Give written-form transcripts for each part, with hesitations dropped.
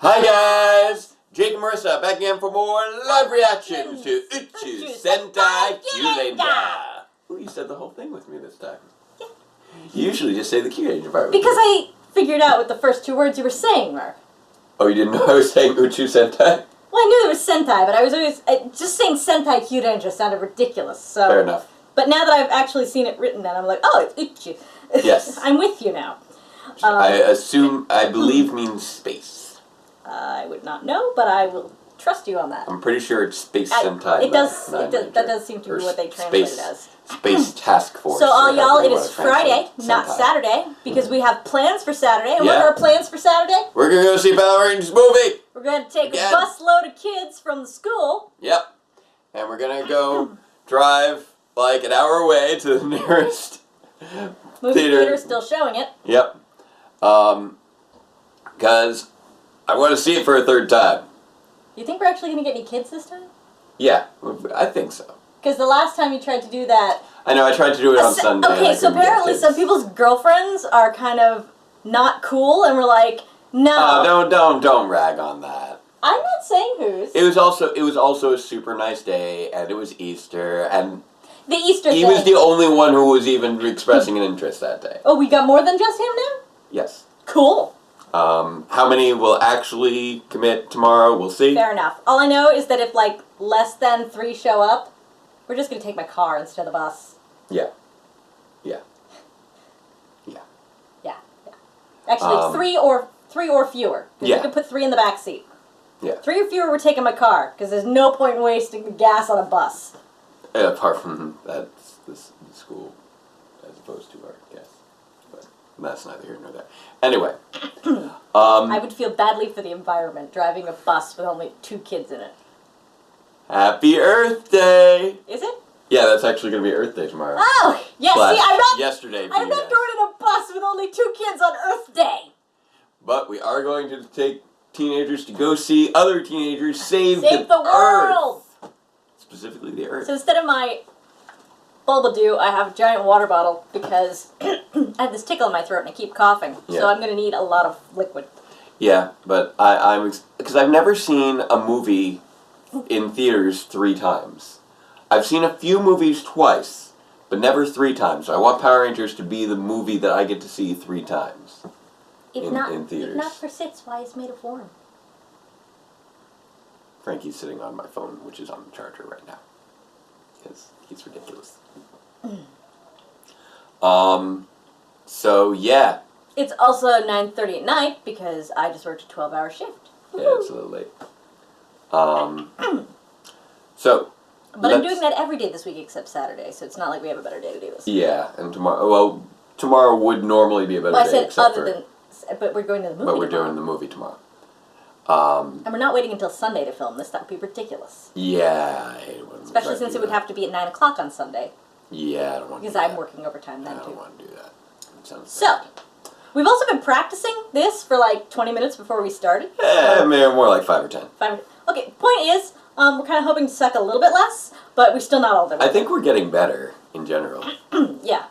Hi guys! Jake and Marisa back again for more live reactions to Uchu Sentai Kyuranger. Ooh, you said the whole thing with me this time. Yeah. You usually just say the Kyuranger part. Because I figured out what the first two words you were saying were. Oh, you didn't know I was saying Uchu Sentai? Well, I knew there was Sentai, but I was always... just saying Sentai Kyuranger sounded ridiculous, so... Fair enough. But now that I've actually seen it written down, I'm like, oh, it's Uchu. Yes. I'm with you now. I believe means space. I would not know, but I will trust you on that. I'm pretty sure it's Space Sentai. That does seem to be what they translate it as. Space Task Force. So all y'all, it is Friday, not Saturday, because we have plans for Saturday. And what are our plans for Saturday? We're going to go see Power Rangers movie. We're going to take a busload of kids from the school. Yep. And we're going to go drive like an hour away to the nearest movie theater still showing it. Yep. Because I want to see it for a third time. You think we're actually going to get any kids this time? Yeah, I think so. Because the last time you tried to do that... I know, I tried to do it on Sunday. Okay, so apparently some people's girlfriends are kind of not cool, and we're like, no. Oh, don't rag on that. I'm not saying whose. It was also a super nice day, and it was Easter, and... The Easter He was the only one who was even expressing an interest that day. Oh, we got more than just him now? Yes. Cool. How many will actually commit tomorrow, we'll see. Fair enough. All I know is that if, like, less than 3 show up, we're just going to take my car instead of the bus. Yeah. Yeah. Yeah. Yeah. Yeah. Actually, 3 or fewer. Because we could put 3 in the back seat. Yeah. 3 or fewer, we're taking my car, because there's no point in wasting the gas on a bus. Apart from that's the school, as opposed to our guest. But that's neither here nor there. Anyway. I would feel badly for the environment, driving a bus with only 2 kids in it. Happy Earth Day! Is it? Yeah, that's actually going to be Earth Day tomorrow. Oh! Yeah, see, I'm not... Yesterday. I'm not going in a bus with only 2 kids on Earth Day! But we are going to take teenagers to go see other teenagers save the world! Earth. Specifically the Earth. So instead of my Bulbadoo, I have a giant water bottle because I have this tickle in my throat and I keep coughing. Yeah. So I'm going to need a lot of liquid. Yeah, but because I've never seen a movie in theaters 3 times. I've seen a few movies twice, but never 3 times. So I want Power Rangers to be the movie that I get to see 3 times in theaters. If not for sits, why it's made of warm. Frankie's sitting on my phone, which is on the charger right now. Because he's ridiculous. So, yeah. It's also 9:30 at night because I just worked a 12-hour shift. Yeah, it's a little late. So. But I'm doing that every day this week except Saturday, so it's not like we have a better day to do this. Yeah, and tomorrow would normally be a better day. I said but we're going to the movie But we're doing the movie tomorrow. And we're not waiting until Sunday to film this. That would be ridiculous. Yeah. Especially since it would have to be at 9 o'clock on Sunday. Yeah, I don't want to do that. Because I'm working overtime then, too. I don't want to do that. It sounds bad. We've also been practicing this for like 20 minutes before we started. More like 5 or 10. Okay, point is, we're kind of hoping to suck a little bit less, but we're still not all there. I think we're getting better, in general. Yeah.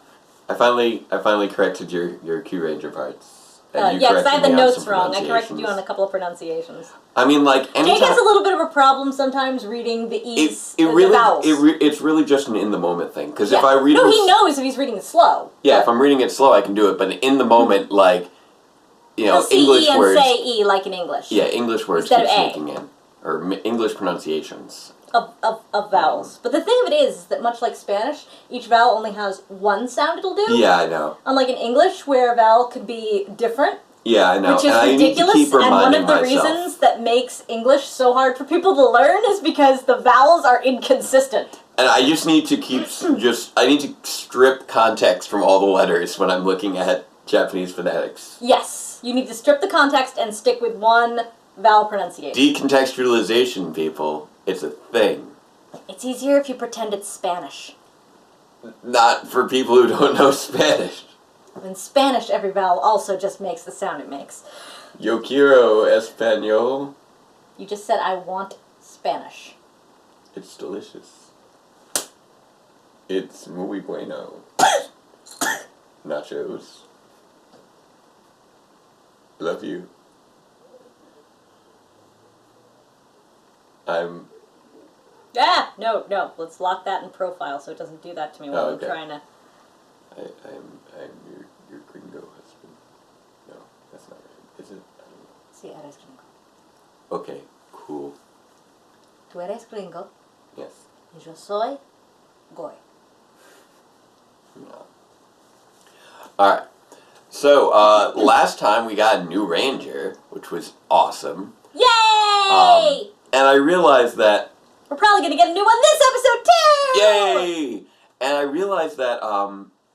I finally corrected your Kyuranger parts. Yeah, because I had the notes wrong. I corrected you on a couple of pronunciations. I mean, like, anytime... Jake has a little bit of a problem sometimes reading the E's, the vowels. It's really just an in-the-moment thing. Because if I read No, he knows if he's reading it slow. Yeah, if I'm reading it slow, I can do it. But in the moment, like, English words... say E like in English. Yeah, English words keep sneaking in. Or English pronunciations. Of vowels. But the thing of it is that much like Spanish, each vowel only has 1 sound it'll do. Yeah, I know. Unlike in English, where a vowel could be different. Yeah, I know. Which is ridiculous, and one of the reasons that makes English so hard for people to learn is because the vowels are inconsistent. And I just need to I need to strip context from all the letters when I'm looking at Japanese phonetics. Yes, you need to strip the context and stick with 1 vowel pronunciation. Decontextualization, people. It's a thing. It's easier if you pretend it's Spanish. Not for people who don't know Spanish. In Spanish, every vowel also just makes the sound it makes. Yo quiero español. You just said, I want Spanish. It's delicious. It's muy bueno. Nachos. Love you. I'm. No. Let's lock that in profile so it doesn't do that to me while I'm trying to. I'm your gringo husband. No, that's not right. Is it? I don't know. Sí, eres gringo. Okay, cool. Tú eres gringo. Yes. Y yo soy goy. No. Alright. So, last time we got a new ranger, which was awesome. Yay! And I realized that... We're probably going to get a new one this episode, too! Yay! And I realized that,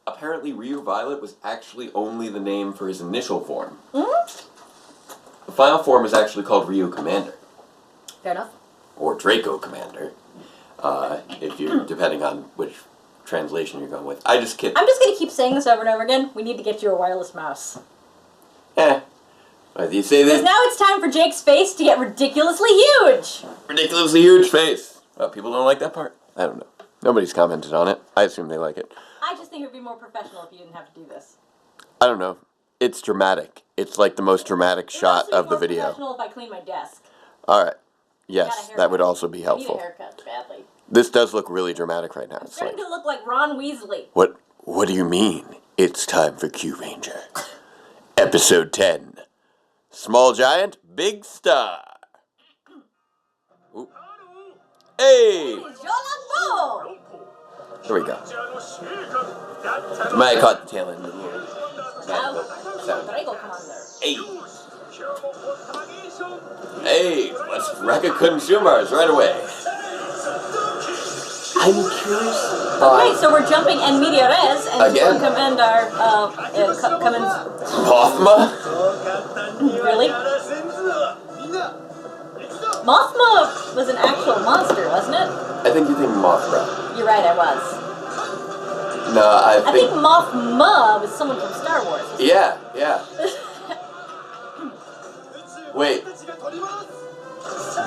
apparently Ryu Violet was actually only the name for his initial form. Mm-hmm. The final form is actually called Ryu Commander. Fair enough. Or Draco Commander. If you're, depending on which translation you're going with. I'm just going to keep saying this over and over again. We need to get you a wireless mouse. You say this? Because now it's time for Jake's face to get ridiculously huge. Ridiculously huge face. Well, people don't like that part. I don't know. Nobody's commented on it. I assume they like it. I just think it would be more professional if you didn't have to do this. I don't know. It's dramatic. It's like the most dramatic shot of the video. It's more professional if I clean my desk. All right. Yes, that would also be helpful. I need a haircut badly. This does look really dramatic right now. It's starting to look like Ron Weasley. What do you mean? It's time for Kyuranger. Episode 10. Small giant, big star. Ooh. Hey! There we go. Might have caught the tail end of the word. Hey! Hey! Let's wreck a consumers right away. I'm curious. Okay, so we're jumping en media res and again? To commend our Mothma? Really? Mothma was an actual monster, wasn't it? I think you think Mothra. You're right, I was. No, I think Mothma was someone from Star Wars. Yeah. Wait.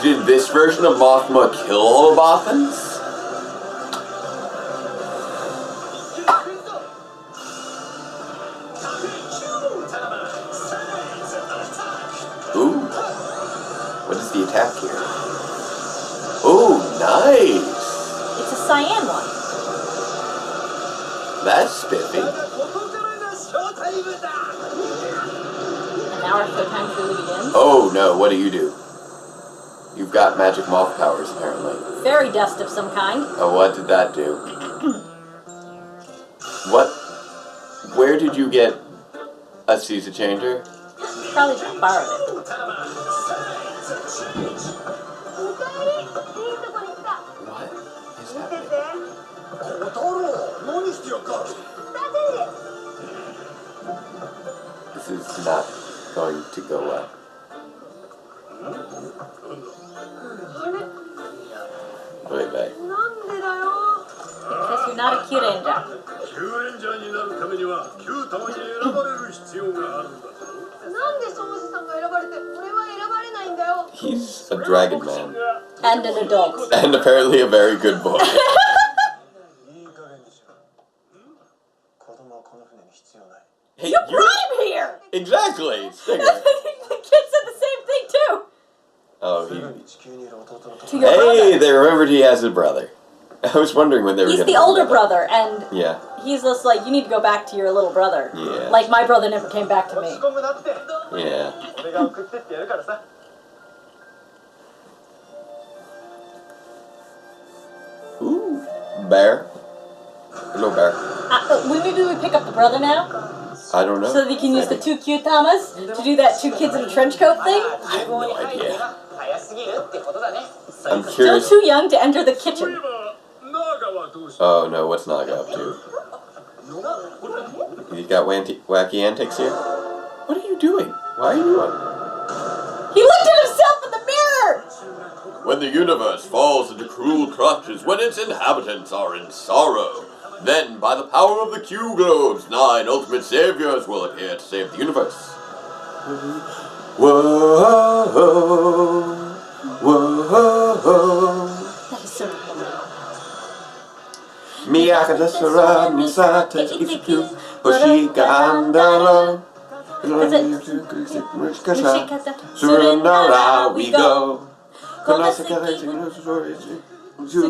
Did this version of Mothma kill all the Bothans? Ooh. What is the attack here? Ooh, nice. It's a cyan one. That's spiffy. And now our showtime truly begins. Oh no, what do? You've got magic moth powers, apparently. Fairy dust of some kind. Oh, what did that do? Where did you get a Caesar changer? Probably just borrowed it. What is happening? This is not going to go well. Wait, babe. Because you're not a Kyuranger. He's a dragon man. And an adult. And apparently a very good boy. Hey, you brought him here! Exactly! The kid said the same thing too! Oh, Hey, they remembered he has a brother. I was wondering when they were He's the older brother, and yeah. He's just like, you need to go back to your little brother. Yeah. Like my brother never came back to me. Yeah. Ooh, bear. Hello, bear. Maybe we pick up the brother now? I don't know. So that you can use the two Kyutamas to do that two kids in a trench coat thing? I have no idea. I'm Still curious. too young to enter the kitchen. Oh no, what's Naga up to? He's got wacky antics here? What are you doing? Why are you up? He looked at himself in the mirror! When the universe falls into cruel clutches, when its inhabitants are in sorrow, then, by the power of the Q-Globes, 9 ultimate saviors will appear to save the universe. Whoa, whoa. That is so cool. Miyaka desara misata ikiku Hoshika andaro Surrendara we go. この先無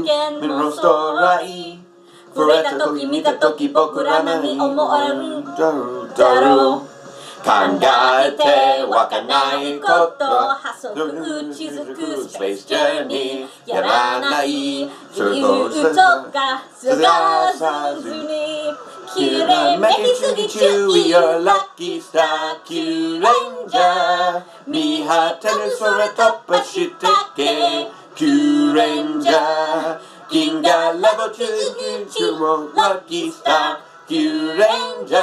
限の空へ触れた時見た時僕ら何思われるだろう考えてわかんないこと発想打ちづくスペースジャーニーやらない理由とか探さずにきれいめきすぎ注意 You're lucky star キューレンジャー見果てる空突破してけキューレンジャー銀河ラボ中もラッキースターキューレンジャ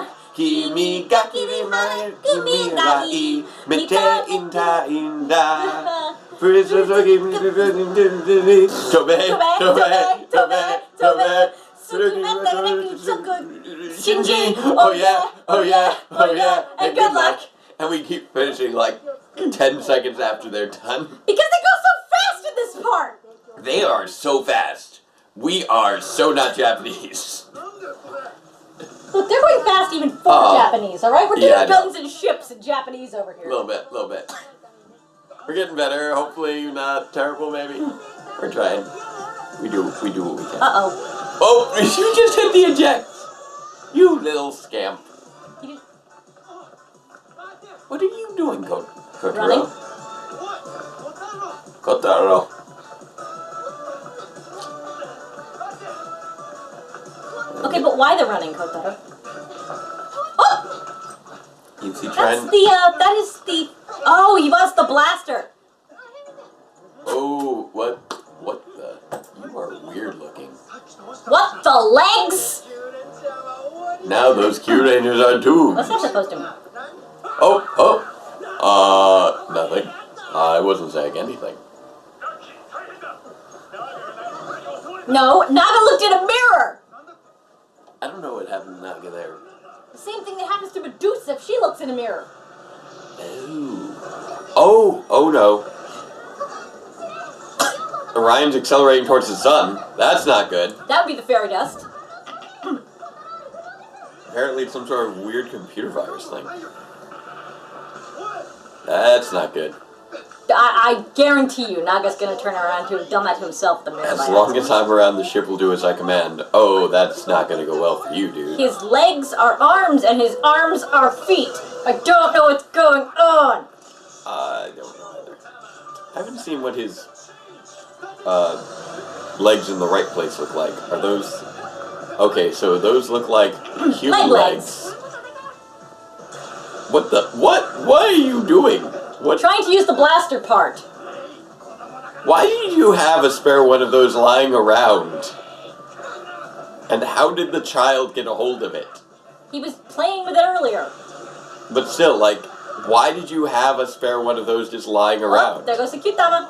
ー君が切り前未来見ていたいんだプリズム飛べ飛べ飛べ飛べすぐなったら約束信じ Oh yeah, oh yeah, oh yeah and good luck And we keep finishing like 10 seconds after they're done. Because they go so fast in this part! They are so fast. We are so not Japanese. Look, they're going fast even for Japanese, alright? We're doing guns and ships and Japanese over here. A little bit. We're getting better. Hopefully not terrible, maybe. We're trying. We do what we can. Uh-oh. Oh, you just hit the eject! You little scamp. What are you doing, Kotaro? Running. Kotaro. Okay, but why the running, Kotaro? Oh! Is he trying? That is the... Oh, he wants the blaster. Oh, what the... You are weird looking. What the legs? Now those Kyurangers are doomed. What's that supposed to mean? Nothing. I wasn't saying anything. No, Naga looked in a mirror! I don't know what happened to Naga there. The same thing that happens to Medusa if she looks in a mirror. Oh no. Orion's accelerating towards the sun. That's not good. That would be the fairy dust. Apparently it's some sort of weird computer virus thing. That's not good. I guarantee you Naga's gonna turn around to have done that to himself at the mirror. As long as I'm around, the ship will do as I command. Oh, that's not gonna go well for you, dude. His legs are arms and his arms are feet. I don't know what's going on. I don't know either. I haven't seen what his legs in the right place look like. Are those... Okay, so those look like human legs. What the... What are you doing? What? Trying to use the blaster part. Why did you have a spare one of those lying around? And how did the child get a hold of it? He was playing with it earlier. But still, like, why did you have a spare one of those just lying around? Oh, there goes the Kyutama.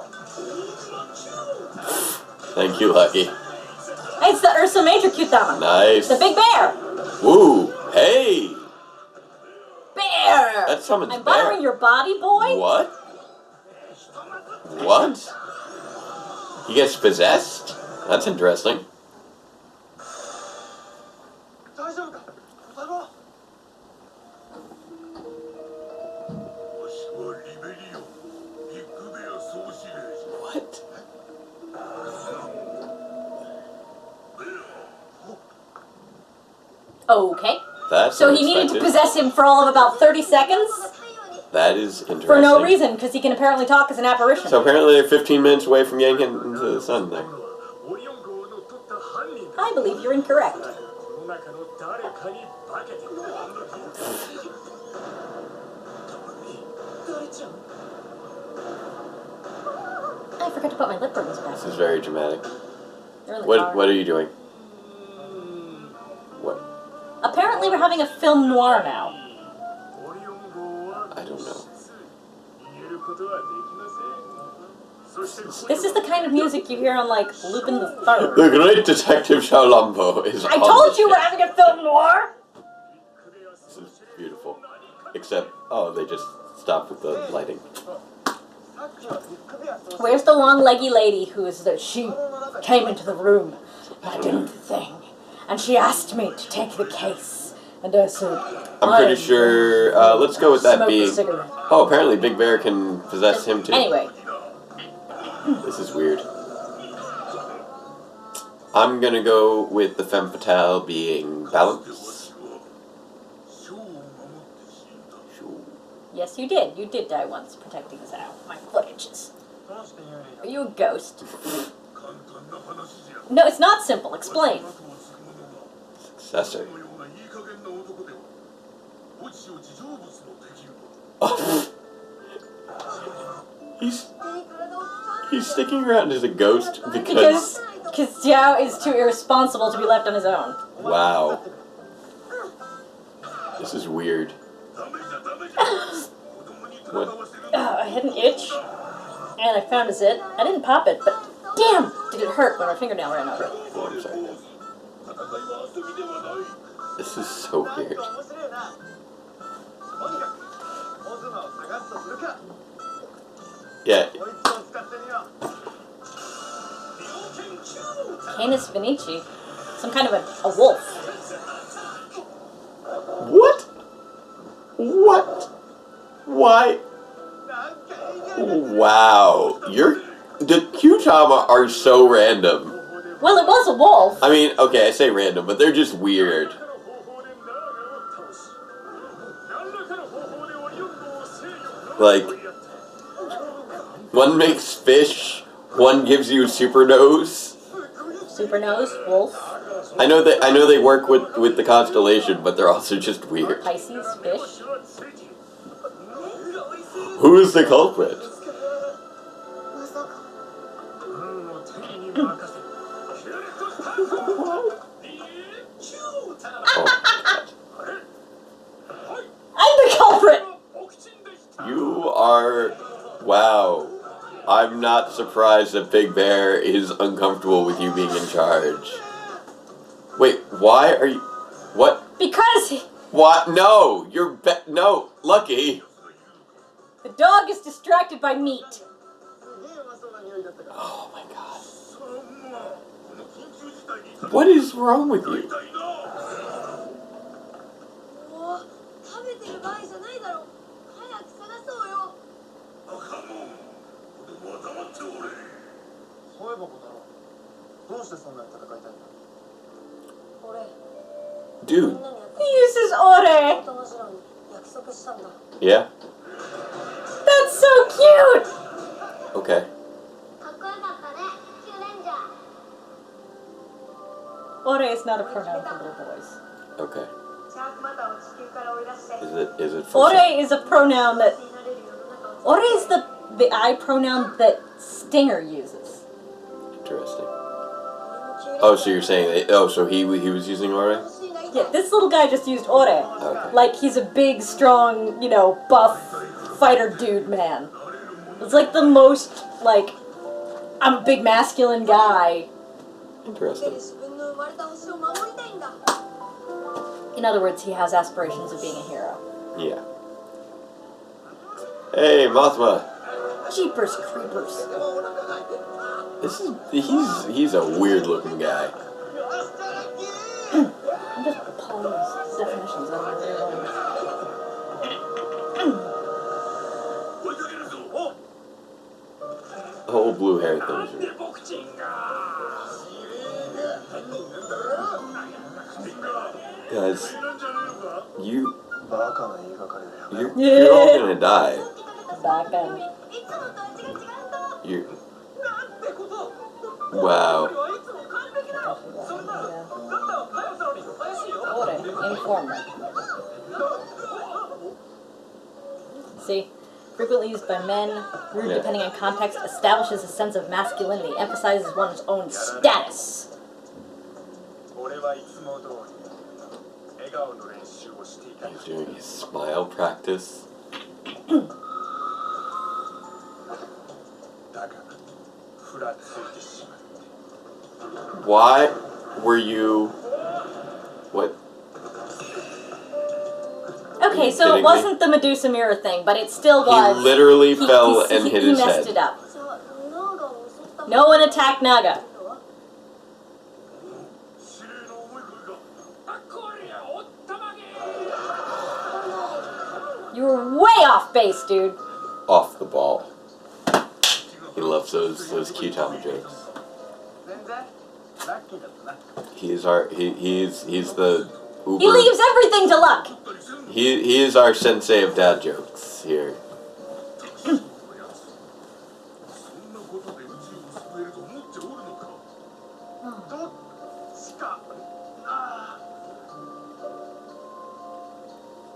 Thank you, Lucky. Hey, it's the Ursa Major Kyutama. Nice. The big bear. Woo! Hey! Bear! That's someone's I'm bear. bothering your body, boy? What? What? He gets possessed? That's interesting. What? Okay. That's so he needed to possess him for all of about 30 seconds? That is interesting. For no reason, because he can apparently talk as an apparition. So apparently they're 15 minutes away from getting him into the sun there. I believe you're incorrect. I forgot to put my lip rings back. This is very dramatic. They're in the car. What are you doing? What? Apparently we're having a film noir now. I don't know. This is the kind of music you hear on, like, Lupin the Third. The great detective Shalambo is I told you we're having a film noir! This is beautiful. Except, oh, they just stopped with the lighting. Where's the long leggy lady who is the... She came into the room, and I did the thing, and she asked me to take the case, and I said... I'm pretty sure, let's go with that being... Cigarette. Oh, apparently Big Bear can possess him too. Anyway. This is weird. I'm gonna go with the femme fatale being Balance. Yes, you did. You did die once protecting Zao. My footages. Are you a ghost? No, it's not simple. Explain. Successor. He's sticking around as a ghost because Xiao is too irresponsible to be left on his own. Wow. This is weird. What? I had an itch, and I found a zit. I didn't pop it, but damn, did it hurt when my fingernail ran over. Oh, I'm sorry. This is so weird. Yeah. Canis Vinici. Some kind of a wolf. What? What? Why? Wow. The Kyutama are so random. Well, it was a wolf. I mean, okay, I say random, but they're just weird. Like, one makes fish, one gives you super nose. Super nose, wolf. I know they work with the constellation, but they're also just weird. Pisces, fish. Who is the culprit? I'm the culprit! You are... Wow. I'm not surprised that Big Bear is uncomfortable with you being in charge. Wait, why are you... What? Because... What? No! No! Lucky! The dog is distracted by meat. Oh my god. What is wrong with you? Dude. He uses ore. Yeah? That's so cute! Okay. Ore is not a pronoun for little boys. Okay. Is it for Ore is a pronoun that... Ore is the I pronoun that Stinger uses. Interesting. Oh, so you're saying that... Oh, so he was using Ore? Yeah, this little guy just used ore. Okay. Like he's a big, strong, buff fighter dude man. It's like the most, like, I'm a big masculine guy. Interesting. In other words, he has aspirations of being a hero. Yeah. Hey, Mothma. Jeepers creepers. He's a weird looking guy. I'm just pulling these definitions out of my The whole blue hair thing. Guys, you're all gonna die. Wow. Informer. See? Frequently used by men, rude depending on context, establishes a sense of masculinity, emphasizes one's own status. He's doing his smile practice. Why were you... What? Okay, so it wasn't the Medusa mirror thing, but it still was. He literally fell and hit his head. He messed it up. No one attacked Naga. You were way off base, dude. Off the ball. He loves loves those Kyutama jokes. He's the uber. He leaves everything to luck. He is our sensei of dad jokes here.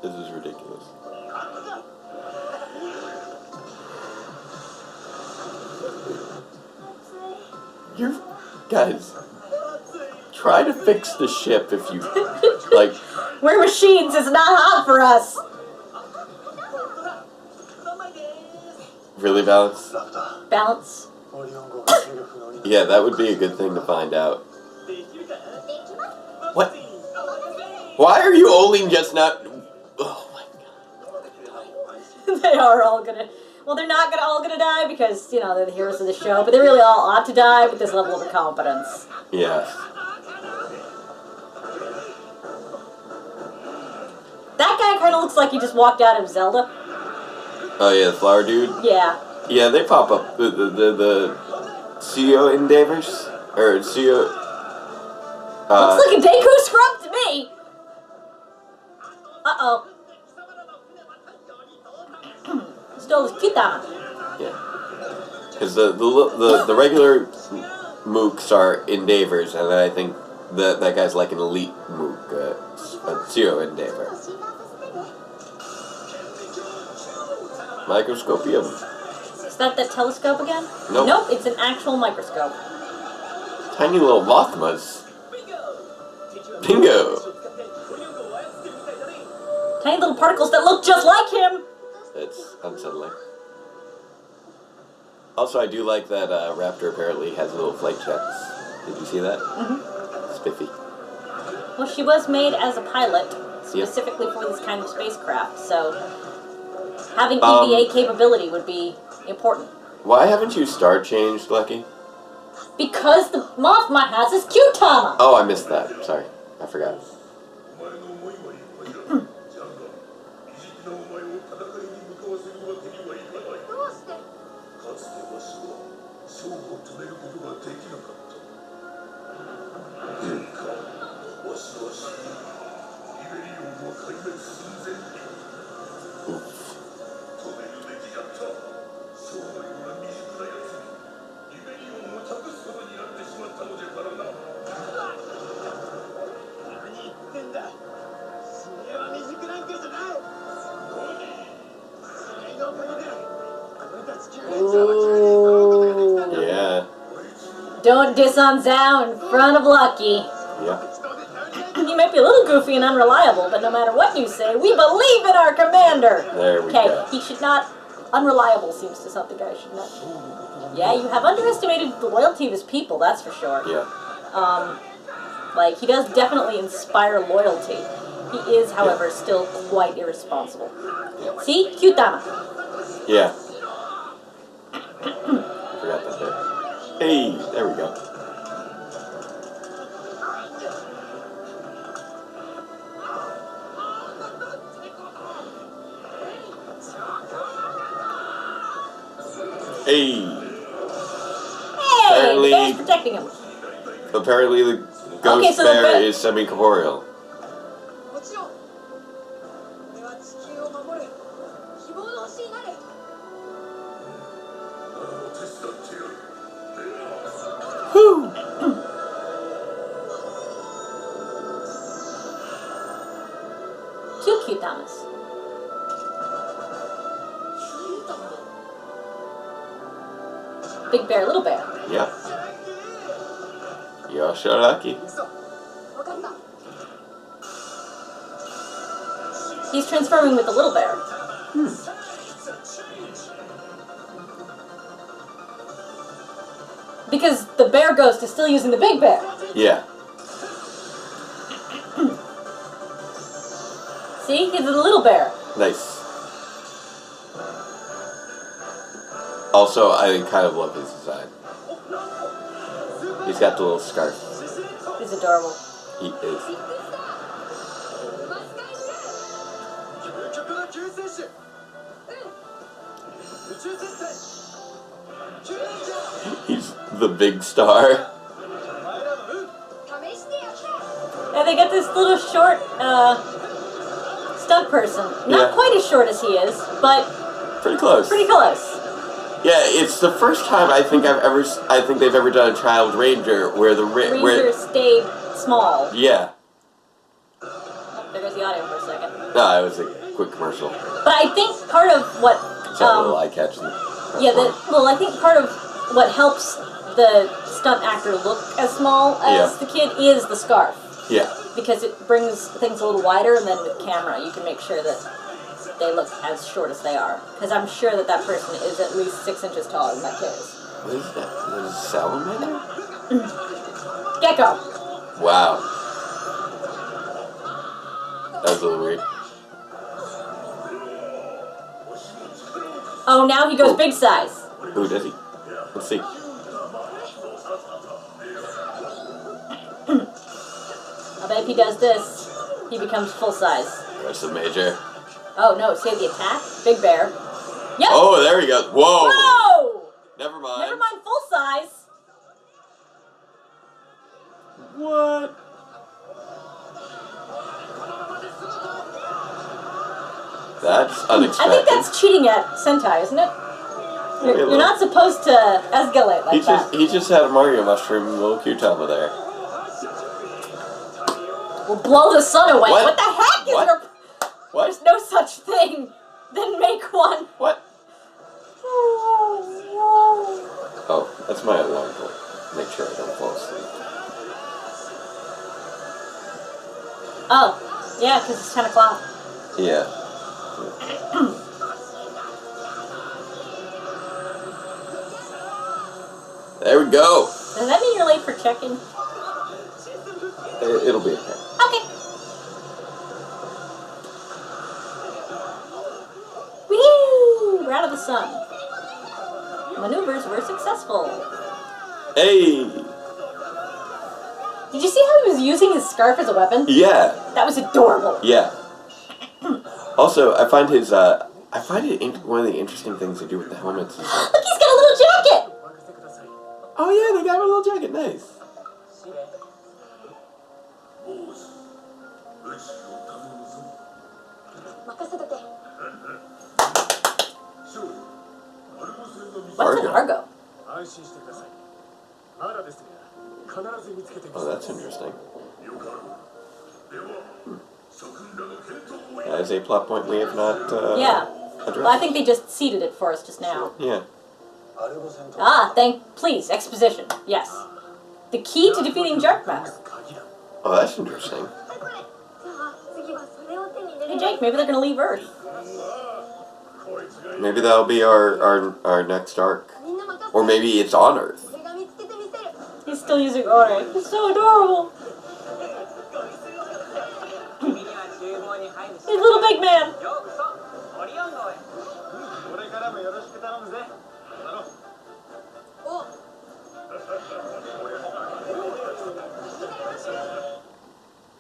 This is ridiculous. You guys, try to fix the ship if you like. We're machines. It's not hot for us. Really, Balance? Balance. Yeah, that would be a good thing to find out. What? Why are you only just not? Oh my god. They are all gonna. Well, they're not all gonna die because, you know, they're the heroes of the show, but they really all ought to die with this level of incompetence. Yeah. That guy kind of looks like he just walked out of Zelda. Oh yeah, the flower dude? Yeah. Yeah, they pop up. The CEO endeavors? Or CEO... looks like a Deku scrub to me! Uh-oh. Stole his Kitama. Yeah. Because the regular mooks are endeavors, and then I think that guy's like an elite mook, a CEO endeavor. Microscopium. Is that telescope again? Nope. Nope, it's an actual microscope. Tiny little Mothmas. Bingo! Tiny little particles that look just like him! It's unsettling. Also, I do like that Raptor apparently has little flight checks. Did you see that? Mm-hmm. Spiffy. Well, she was made as a pilot, specifically for this kind of spacecraft, so having EVA capability would be important. Why haven't you star changed, Lucky? Because the Mothma has his Kyutama! Oh, I missed that. Sorry. I forgot. Yeah. Don't diss on Zhao in front of Lucky. Yeah. He might be a little goofy and unreliable, but no matter what you say, we believe in our commander! There we go. Okay, he should not... Unreliable seems to something I should not... Yeah, you have underestimated the loyalty of his people, that's for sure. Yeah. Like, he does definitely inspire loyalty. He is, however, still quite irresponsible. Yeah. See? Kyutama. Yeah. Forgot that there. Hey, there we go. Hey. Hey, the bear's protecting him. Apparently the ghost bear is semi-corporeal. Whew. Two Kyutamas. Big bear, little bear. Yep. You're sure lucky. He's transforming with the little bear. Because the bear ghost is still using the big bear. Yeah. See? He's a little bear. Nice. Also, I kind of love his design. He's got the little scarf. He's adorable. He is. He's the big star. And they got this little short stunt person. Not quite as short as he is, but pretty close. Pretty close. Yeah, it's the first time I think they've ever done a child ranger where the ranger stayed small. Yeah. Oh, there goes the audio for a second. No, it was a quick commercial. But I think part of what it's a little eye-catching. I think part of what helps the stunt actor look as small as the kid is the scarf. Yeah. Because it brings things a little wider, and then with camera you can make sure that they look as short as they are. Because I'm sure that that person is at least 6 inches taller than that kid is. What is that? Is that a salamander? Gecko. Wow. That was a little weird. Oh, now he goes big size. Who does he? Let's see. I bet if he does this, he becomes full size. That's a major. Oh no, say the attack. Big bear. Yep. Oh, there he goes. Whoa. Whoa! Never mind. Never mind full size. What? That's unexpected. I think that's cheating at Sentai, isn't it? You're not supposed to escalate like that. He just had a Mario mushroom little Q-Tama there. We'll blow the sun away. What? What the heck is there? What? There's no such thing. Then make one. What? Oh, that's my alarm clock. Make sure I don't fall asleep. Oh, yeah, because it's 10 o'clock. Yeah. There we go. Does that mean you're late for check-in? It'll be okay. Okay. Whee! We're out of the sun. Maneuvers were successful. Hey! Did you see how he was using his scarf as a weapon? Yeah. That was adorable. Yeah. Also, I find it one of the interesting things they do with the helmets is Look, he's got a little jacket! oh yeah, they got a little jacket. Nice. What's an Argo? Oh, that's interesting. That is a plot point we have not addressed. Well, I think they just seeded it for us just now. Yeah. Please, exposition. Yes. The key to defeating Jerkmouth. Oh, that's interesting. Hey Jake, maybe they're gonna leave Earth. Maybe that'll be our next arc. Or maybe it's on Earth. He's still using Ore. It's so adorable. He's a little big man.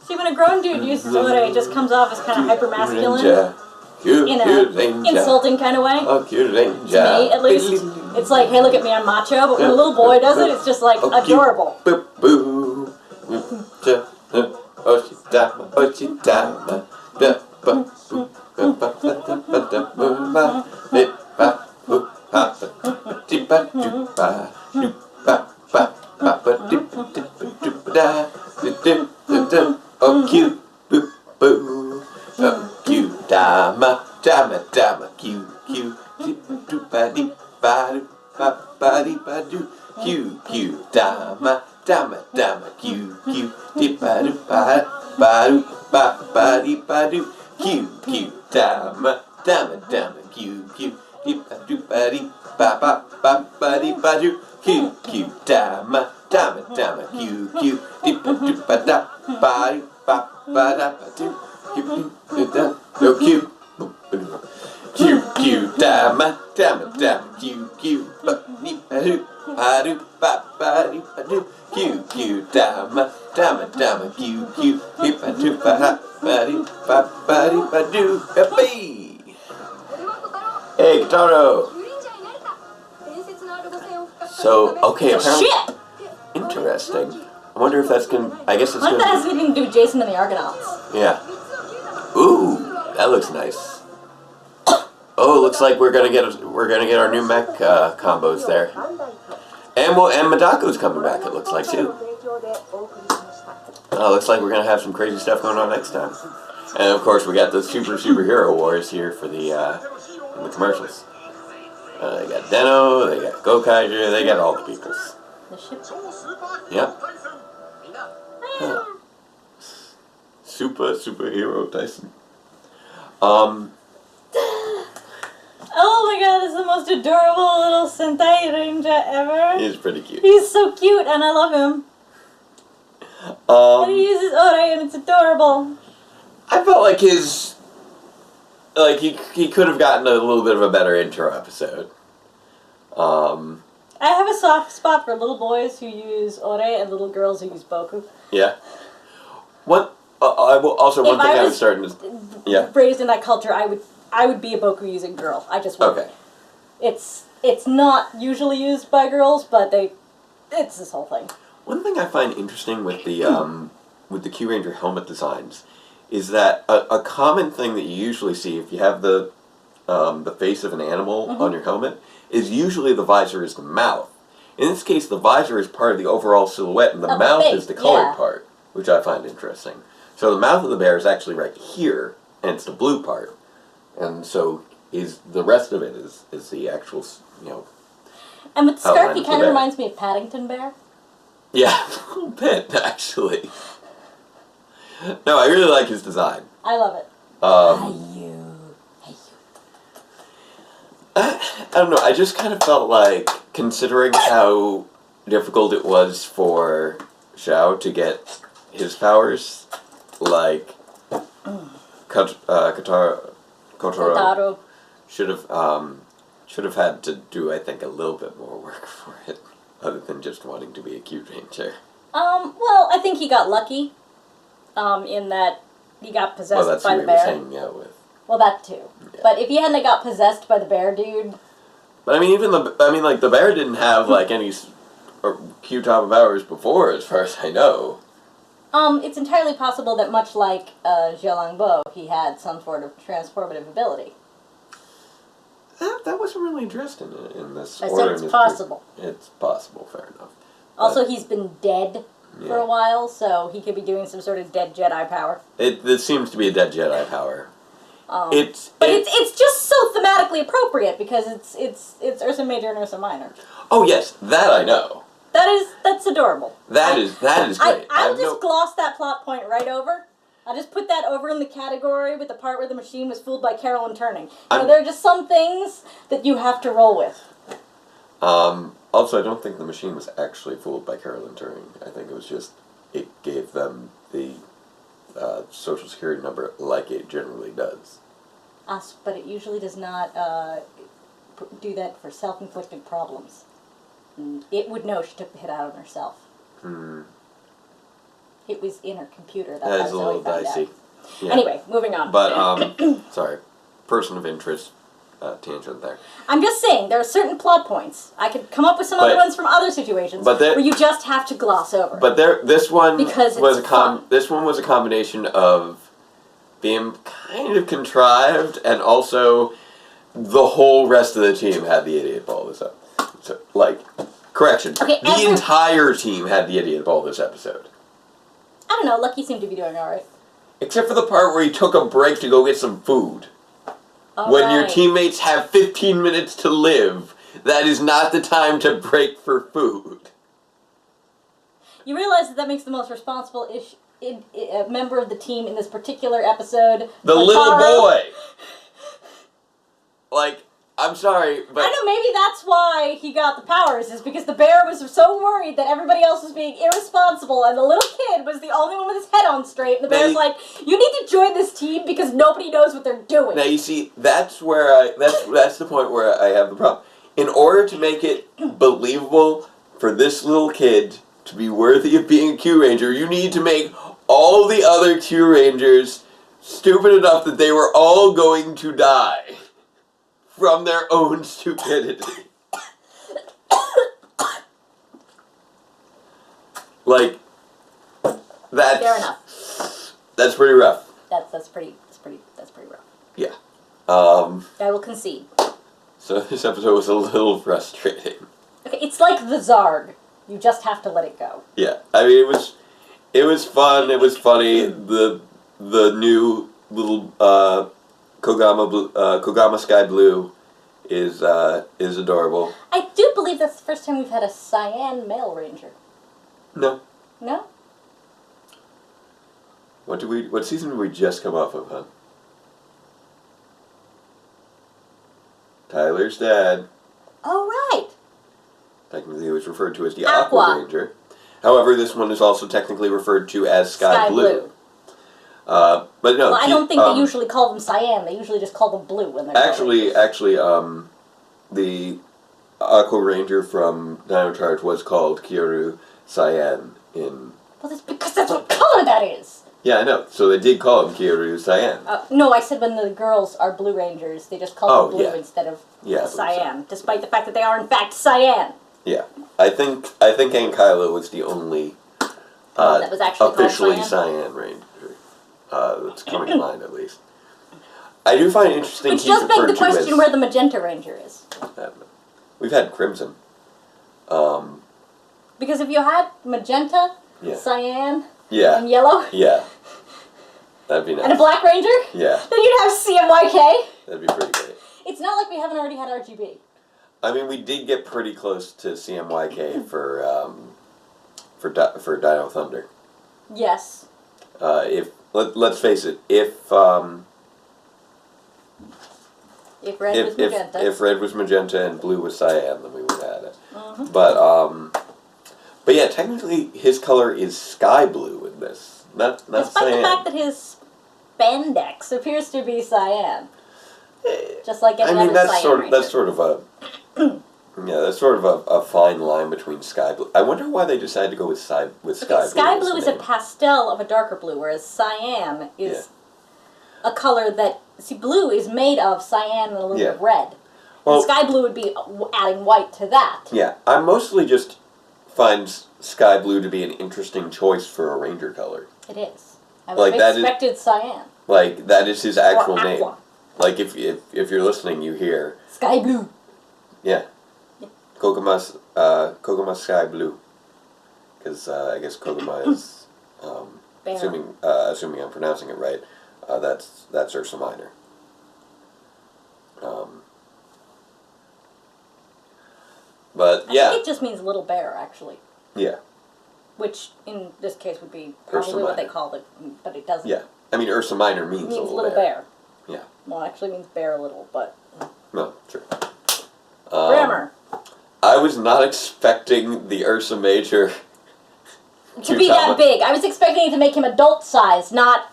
See, when a grown dude uses Ore, it just comes off as kind of hyper masculine. In an insulting kind of way. Oh, cute ninja. To me, at least. It's like, hey, look at me, I'm macho. But when a little boy does it, it's just like adorable. Oh, cute. Cute, dama, cute, cute, cute, dama, cute, cute, cute, dama, cute, cute, cute, dama, cute, cute, no cute. Cute, dama, cute, cute, cute, dama, cute, cute, hey, Taro. So, okay, apparently... Shit! Interesting. I wonder if that's gonna... I guess it's What gonna if that has anything to do with Jason and the Argonauts? Yeah. Ooh, that looks nice. Oh, it looks like we're gonna get our new mech combos there. And Madako's coming back, it looks like, too. Oh, looks like we're gonna have some crazy stuff going on next time. And of course, we got the superhero wars here for the in the commercials. They got Deno, they got Gokaiger, they got all the peoples. The ship? Yep. Huh. Superhero Tyson. Oh my god, this is the most adorable little Sentai Ranger ever. He's pretty cute. He's so cute and I love him. And he uses Ore and it's adorable. I felt like he could have gotten a little bit of a better intro episode. I have a soft spot for little boys who use Ore and little girls who use Boku. Yeah. One thing I was starting to... Yeah. Raised in that culture, I would be a Boku using girl. I just would. Okay. It's not usually used by girls, but it's this whole thing. One thing I find interesting with the Kyuranger helmet designs is that a common thing that you usually see if you have the face of an animal on your helmet is usually the visor is the mouth. In this case, the visor is part of the overall silhouette, and the mouth is the colored part, which I find interesting. So the mouth of the bear is actually right here, and it's the blue part, and so the rest of it is the actual, And with the scarf, he outline of the kind of bear. reminds me of Paddington Bear. Yeah, a little bit, actually. No, I really like his design. I love it. I don't know, I just kind of felt like, considering how difficult it was for Xiao to get his powers, Kotaro should have had to do, I think, a little bit more work for it, other than just wanting to be a Kyuranger. Well, I think he got lucky, in that he got possessed by the bear. Well, that's who he was hanging out with. Well, that too. Yeah. But if he hadn't got possessed by the bear dude... But I mean, the bear didn't have, any Q top of powers before, as far as I know. It's entirely possible that much like Jialangbo, he had some sort of transformative ability. That wasn't really addressed in this. I said it's possible. It's possible, fair enough. Also, he's been dead for a while, so he could be doing some sort of dead Jedi power. It seems to be a dead Jedi power. It's just so thematically appropriate because it's Ursa Major and Ursa Minor. Oh yes, that I know. That's adorable. That is great. I'll just gloss that plot point right over. I'll just put that over in the category with the part where the machine was fooled by Carolyn Turning. There are just some things that you have to roll with. Also, I don't think the machine was actually fooled by Carolyn Turning. I think it was just, it gave them the social security number like it generally does. But it usually does not do that for self-inflicted problems. It would know she took the hit out on herself. It was in her computer. That is a little dicey. Yeah. Anyway, moving on. But, sorry, person of interest tangent there. I'm just saying, there are certain plot points. I could come up with some other ones from other situations where you just have to gloss over. But this one because was this one was a combination of being kind of contrived and also the whole rest of the team had the idiot ball this up. So, correction. Okay, the entire team had the idiot ball this episode. I don't know, Lucky seemed to be doing alright. Except for the part where he took a break to go get some food. When your teammates have 15 minutes to live, that is not the time to break for food. You realize that makes the most responsible member of the team in this particular episode. The little boy! I'm sorry, but... I know, maybe that's why he got the powers, is because the bear was so worried that everybody else was being irresponsible, and the little kid was the only one with his head on straight, and the bear's like, you need to join this team because nobody knows what they're doing. Now, you see, that's the point where I have the problem. In order to make it believable for this little kid to be worthy of being a Kyuranger, you need to make all the other Kyurangers stupid enough that they were all going to die. From their own stupidity. Like, that's... Fair enough. That's pretty rough. That's pretty rough. Yeah. I will concede. So this episode was a little frustrating. Okay, it's like the Zarg. You just have to let it go. Yeah. I mean, it was fun, it was funny. The new little, Kogama Sky Blue is adorable. I do believe that's the first time we've had a cyan male ranger. No. No? What season did we just come off of, huh? Tyler's dad. Oh, right. Technically, it was referred to as the Aqua. Aqua Ranger. However, this one is also technically referred to as Sky Blue. But no. Well, I don't think they usually call them cyan. They usually just call them blue when they're Actually, the Aqua Ranger from Dino Charge was called Kyoru Cyan in... Well, that's because that's what color that is! Yeah, I know. So they did call him Kyoru Cyan. No, I said when the girls are blue rangers, they just call them blue instead of cyan, despite the fact that they are in fact cyan. Yeah. I think Aunt Kylo was the only that was actually officially cyan Ranger. That's coming to mind, at least. I do find it interesting. Which does beg the question where the magenta ranger is. We've had crimson. Because if you had magenta, cyan, and yellow, that'd be nice. and a black ranger, then you'd have CMYK. That'd be pretty great. It's not like we haven't already had RGB. I mean, we did get pretty close to CMYK for Dino Thunder. Yes. Let's face it, if red was magenta and blue was cyan, then we would have had it. But yeah, technically his color is sky blue in this, not Despite cyan. the fact that his spandex appears to be cyan, just like any other cyan ranger. That's sort of a that's sort of a fine line between sky blue. I wonder why they decided to go with sky blue. Sky blue is a pastel of a darker blue, whereas cyan is a color that blue is made of cyan and a little bit of red. Well, and sky blue would be adding white to that. Yeah, I mostly just find sky blue to be an interesting choice for a ranger color. It is. I would have expected cyan. Like, that is his actual name. Like, if you're listening, you hear... Sky blue. Yeah. Kogama Sky Blue. Because I guess Kogama is, assuming I'm pronouncing it right, that's Ursa Minor. But yeah. I think it just means little bear, actually. Yeah. Which, in this case, would be probably what they call it, but it doesn't. Yeah. I mean, Ursa Minor means little bear. Yeah. Well, it actually means bear a little, but... No, true. Grammar. I was not expecting the Ursa Major to be that big. I was expecting it to make him adult size, not...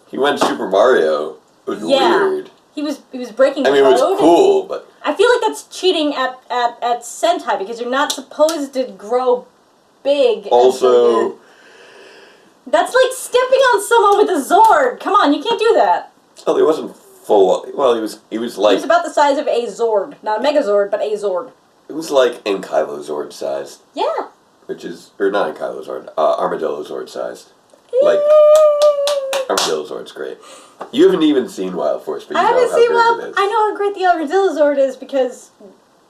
He went Super Mario. It was weird. He was breaking the code. I mean, it was cool, but... I feel like that's cheating at Sentai, because you're not supposed to grow big. Also... That's like stepping on someone with a Zord. Come on, you can't do that. Oh, he wasn't full... Well, he was like... He was about the size of a Zord. Not a Megazord, but a Zord. It was like Enkylo Zord sized. Yeah. Which is... Or not Enkylo Zord. Armadillo Zord sized. Like... Armadillo Zord's great. You haven't even seen Wild Force, but you know how great it is. I know how great the Armadillo Zord is because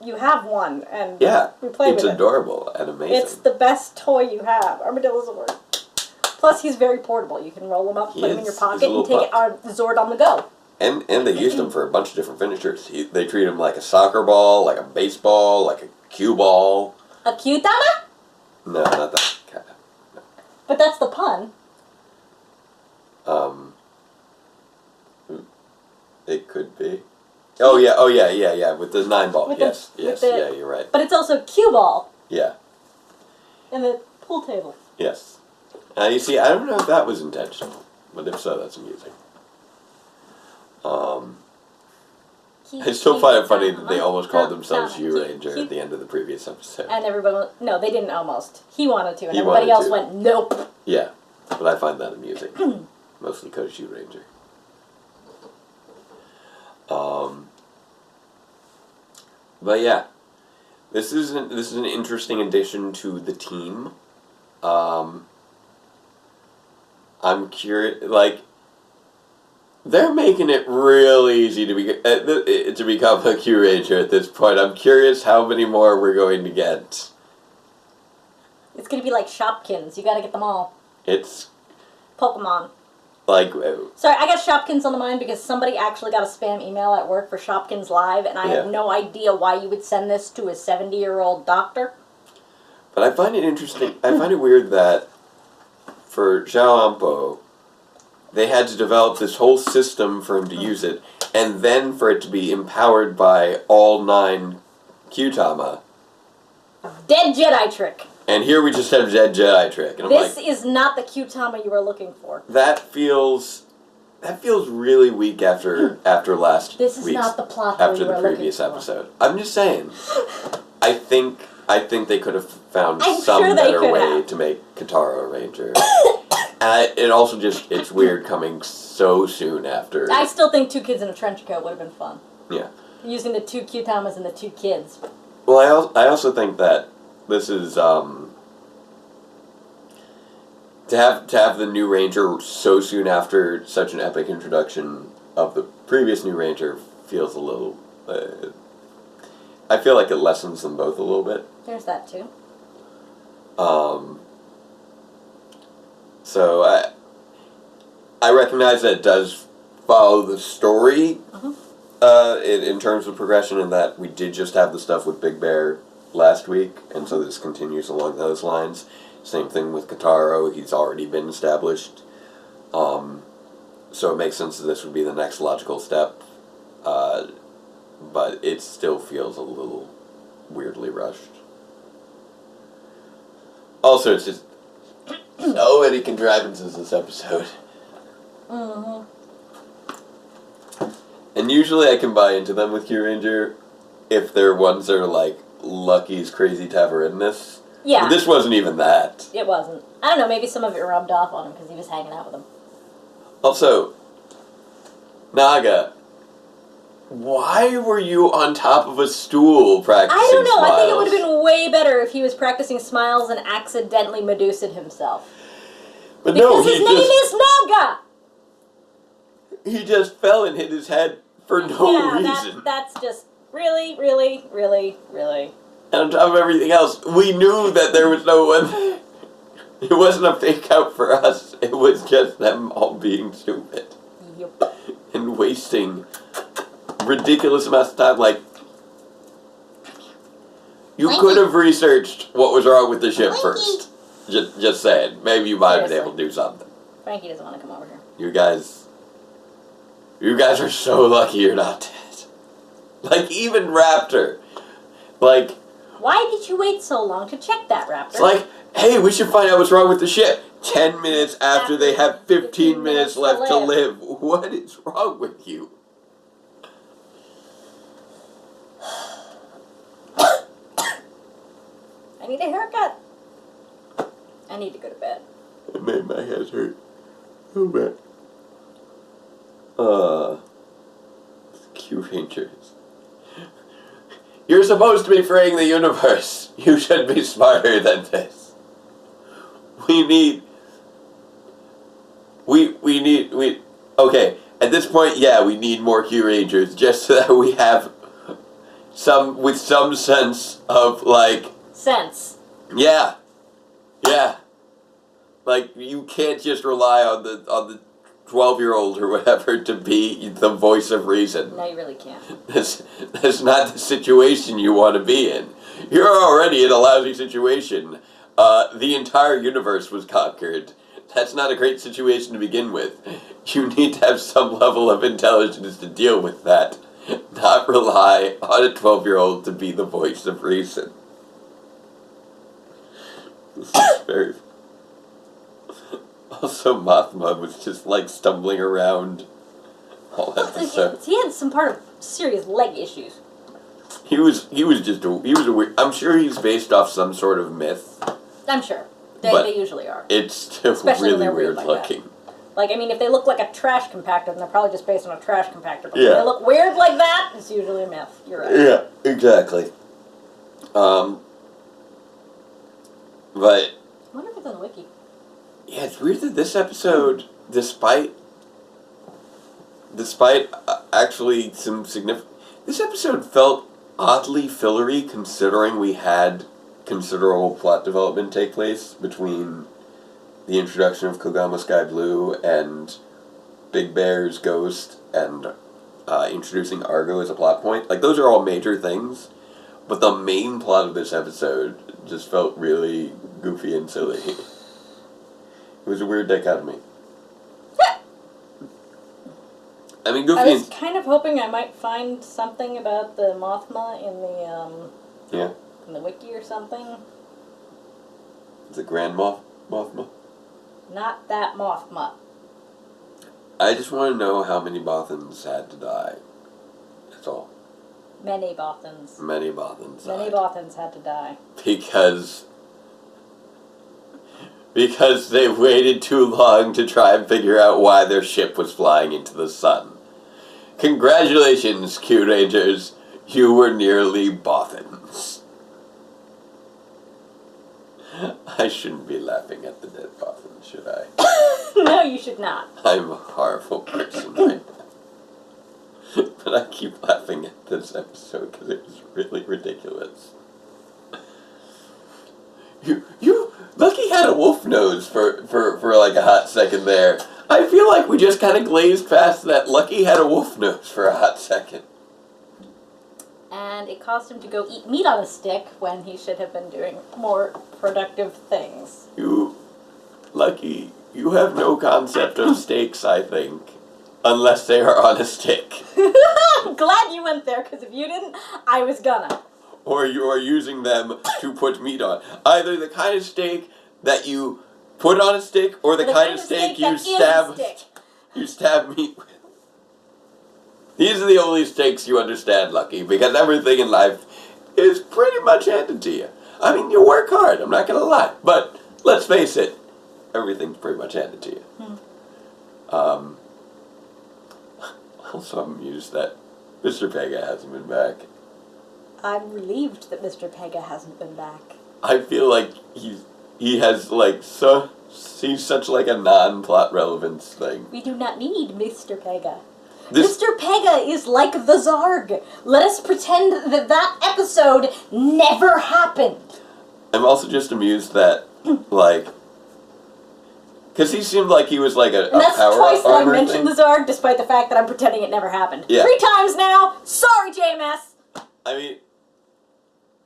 you have one, and we play with it. It's adorable and amazing. It's the best toy you have, Armadillo Zord. Plus, he's very portable. You can roll him up, put him in your pocket, and take Zord on the go. And they used him for a bunch of different finishers. They treat him like a soccer ball, like a baseball, like a cue ball. A Q-tama? No, not that. No. But that's the pun. It could be. Oh yeah, with the 9-ball. Yes, you're right. But it's also cue ball. Yeah. And the pool table. Yes. You see, I don't know if that was intentional, but if so, that's amusing. I still find it funny that they almost called themselves U-Ranger at the end of the previous episode. And everybody, no, they didn't almost. He wanted to, and everybody else went, nope. Yeah, but I find that amusing. Mostly because U-Ranger. But yeah, this is an interesting addition to the team. I'm curious, like, they're making it real easy to become a Kyuranger at this point. I'm curious how many more we're going to get. It's gonna be like Shopkins. You gotta get them all. It's... Pokemon. Like... Sorry, I got Shopkins on the mind because somebody actually got a spam email at work for Shopkins Live, and I have no idea why you would send this to a 70-year-old doctor. But I find it interesting. I find it weird that for Xiao Ampo, they had to develop this whole system for him to use it, and then for it to be empowered by all 9 Kyutama. Dead Jedi trick. And here we just have Dead Jedi trick. And this is not the Kyutama you were looking for. That feels really weak after last This is week's, not the plot after the previous episode. I'm just saying. I think they could have found some better way to make Katara a ranger. And it also it's weird coming so soon after. I still think 2 kids in a trench coat would have been fun. Yeah. Using the 2 Kyutamas and the 2 kids. Well, I also think that this is to have the new ranger so soon after such an epic introduction of the previous new ranger feels a little. I feel like it lessens them both a little bit. There's that too. So I recognize that it does follow the story in terms of progression, and that we did just have the stuff with Big Bear last week, and so this continues along those lines. Same thing with Kataro, he's already been established. So it makes sense that this would be the next logical step, but it still feels a little weirdly rushed. Also, it's just so many contrivances this episode. Mm-hmm. And usually I can buy into them with Kyuranger if they're ones that are like, Lucky's crazy to have her in this. Yeah. But this wasn't even that. It wasn't. I don't know, maybe some of it rubbed off on him because he was hanging out with him. Also, Naga, why were you on top of a stool practicing I don't know, smiles? I think it would have been way better if he was practicing smiles and accidentally Medusa'd himself. But because no, his name is Naga! He just fell and hit his head for no reason. That's just really, really, really, really. And on top of everything else, we knew that there was no one. It wasn't a fake out for us. It was just them all being stupid. Yep. And wasting ridiculous amounts of time. Like, you could have researched what was wrong with the ship first. Just saying. Maybe you might have been able to do something. Frankie doesn't want to come over here. You guys are so lucky you're not dead. Like, even Raptor. Like... Why did you wait so long to check that, Raptor? It's like, hey, we should find out what's wrong with the ship. 10 minutes after they have 15 minutes left to live. What is wrong with you? I need a haircut. I need to go to bed. It made my head hurt. Oh, man. Kyurangers. You're supposed to be freeing the universe. You should be smarter than this. Okay, at this point, yeah, we need more Kyurangers just so that we have some sense of, like... Sense. Yeah. Yeah. Like, you can't just rely on the 12-year-old or whatever to be the voice of reason. No, you really can't. That's not the situation you want to be in. You're already in a lousy situation. The entire universe was conquered. That's not a great situation to begin with. You need to have some level of intelligence to deal with that. Not rely on a 12-year-old to be the voice of reason. This is very... Also, Mothma was just, like, stumbling around all episode. He had some part of serious leg issues. He was a weird... I'm sure he's based off some sort of myth. I'm sure. They usually are. It's still especially really when they're weird like looking. That. Like, I mean, if they look like a trash compactor, then they're probably just based on a trash compactor. But yeah. If they look weird like that, it's usually a myth. You're right. Yeah, exactly. But... I wonder if it's on the wiki. Yeah, it's weird that this episode, despite actually some significant... This episode felt oddly fillery considering we had considerable plot development take place between the introduction of Kogama Sky Blue and Big Bear's ghost and introducing Argo as a plot point. Like, those are all major things, but the main plot of this episode just felt really goofy and silly. It was a weird dichotomy. I mean, goofy. I was kind of hoping I might find something about the Mothma in the wiki or something. Is it Grand Mothma? Not that Mothma. I just want to know how many Bothans had to die. That's all. Many Bothans. Many Bothans died. Many Bothans had to die. Because they waited too long to try and figure out why their ship was flying into the sun. Congratulations, Kyurangers. You were nearly Bothans. I shouldn't be laughing at the dead Bothans, should I? No, you should not. I'm a horrible person right now. But I keep laughing at this episode because it was really ridiculous. Lucky had a wolf nose for like a hot second there. I feel like we just kind of glazed past that Lucky had a wolf nose for a hot second. And it caused him to go eat meat on a stick when he should have been doing more productive things. Lucky, you have no concept of steaks, I think. Unless they are on a stick. I'm glad you went there, because if you didn't, I was gonna. Or you are using them to put meat on. Either the kind of steak that you put on a stick, or the kind of steak you stab meat with. These are the only steaks you understand, Lucky, because everything in life is pretty much handed to you. I mean, you work hard, I'm not gonna lie, but let's face it, everything's pretty much handed to you. Also, I'm amused that Mr. Pega hasn't been back. I'm relieved that Mr. Pega hasn't been back. I feel like he has he's such like a non-plot relevance thing. We do not need Mr. Pega. Mr. Pega is like the Zarg. Let us pretend that episode never happened. I'm also just amused that, because he seemed like he was like a and that's power twice that I armor mentioned thing. the Zarg, despite the fact that I'm pretending it never happened. Yeah. 3 times now. Sorry, JMS. I mean,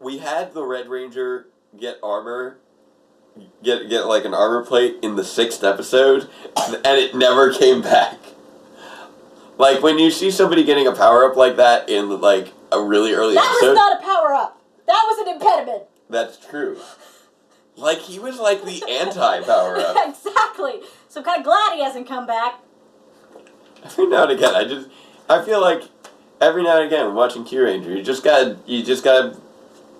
we had the Red Ranger get armor, get like an armor plate in the 6th episode, and it never came back. Like, when you see somebody getting a power-up like that in, like, a really early episode... That was not a power-up. That was an impediment. That's true. Like, he was like the anti-power-up. Exactly. So I'm kind of glad he hasn't come back. Every now and again, I feel like every now and again, when watching Kyuranger, you just gotta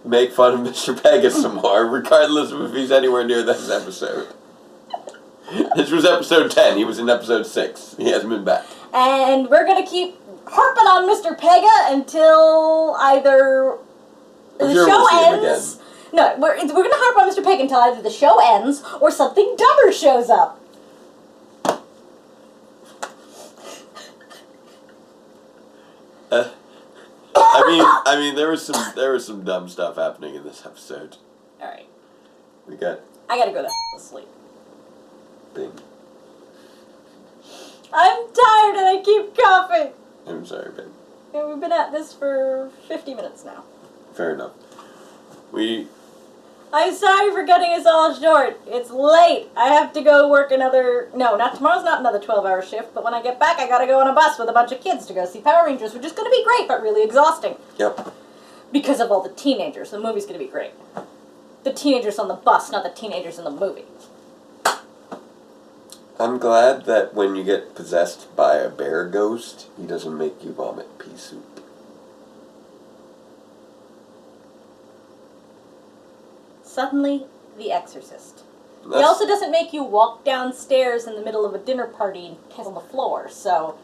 make fun of Mr. Pega some more, regardless of if he's anywhere near this episode. This was episode 10. He was in episode 6. He hasn't been back. And we're going to keep harping on Mr. Pega until either the show ends. No, we're going to harp on Mr. Pega until either the show ends or something dumber shows up. I mean, there was some dumb stuff happening in this episode. All right. I gotta go to sleep. Bing. I'm tired and I keep coughing. I'm sorry, babe. And we've been at this for 50 minutes now. Fair enough. I'm sorry for cutting us all short. It's late. I have to go work another... No, tomorrow's not another 12-hour shift, but when I get back, I gotta go on a bus with a bunch of kids to go see Power Rangers, which is gonna be great, but really exhausting. Yep. Because of all the teenagers. The movie's gonna be great. The teenagers on the bus, not the teenagers in the movie. I'm glad that when you get possessed by a bear ghost, he doesn't make you vomit pea soup. Suddenly, The Exorcist. He also doesn't make you walk downstairs in the middle of a dinner party and piss on the floor, so...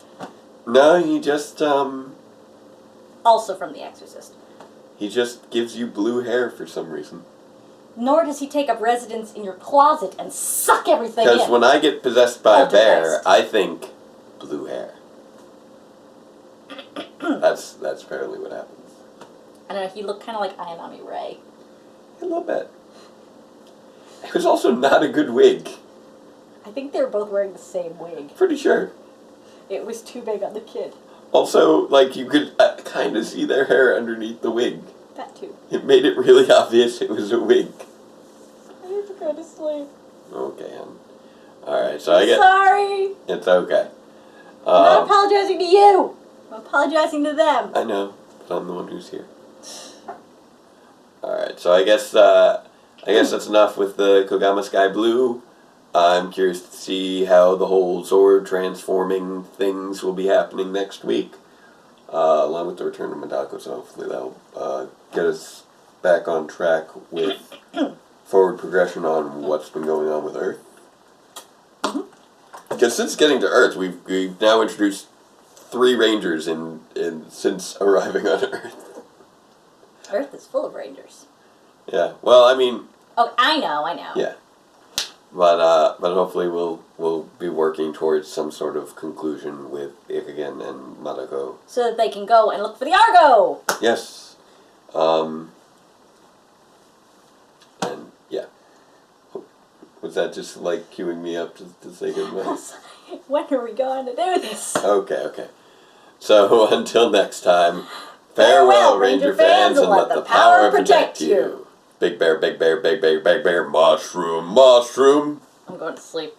No, he just, Also from The Exorcist. He just gives you blue hair for some reason. Nor does he take up residence in your closet and suck everything in. Because when I get possessed by a bear, Poltergeist. I think blue hair. That's apparently what happens. I don't know, he looked kind of like Ayanami Ray. A little bit. It was also not a good wig. I think they were both wearing the same wig. Pretty sure. It was too big on the kid. Also, like, you could kind of see their hair underneath the wig. That too. It made it really obvious it was a wig. I need to go to sleep. Okay, alright, so I get... Sorry! It's okay. I'm not apologizing to you! I'm apologizing to them. I know, but I'm the one who's here. Alright, so I guess that's enough with the Kogama Sky Blue. I'm curious to see how the whole Zord transforming things will be happening next week, along with the return of Madako, so hopefully that'll get us back on track with forward progression on what's been going on with Earth. Because since getting to Earth, we've now introduced 3 Rangers since arriving on Earth. Earth is full of Rangers. Yeah, well, I mean... Oh, I know. Yeah. But hopefully we'll be working towards some sort of conclusion with Ikagen and Madako. So that they can go and look for the Argo! Yes. And yeah. Was that just like queuing me up to say goodbye? When are we going to do this? Okay. So until next time, farewell, Ranger fans, and let the power protect you. Big bear, big bear, big bear, big bear, mushroom, mushroom. I'm going to sleep.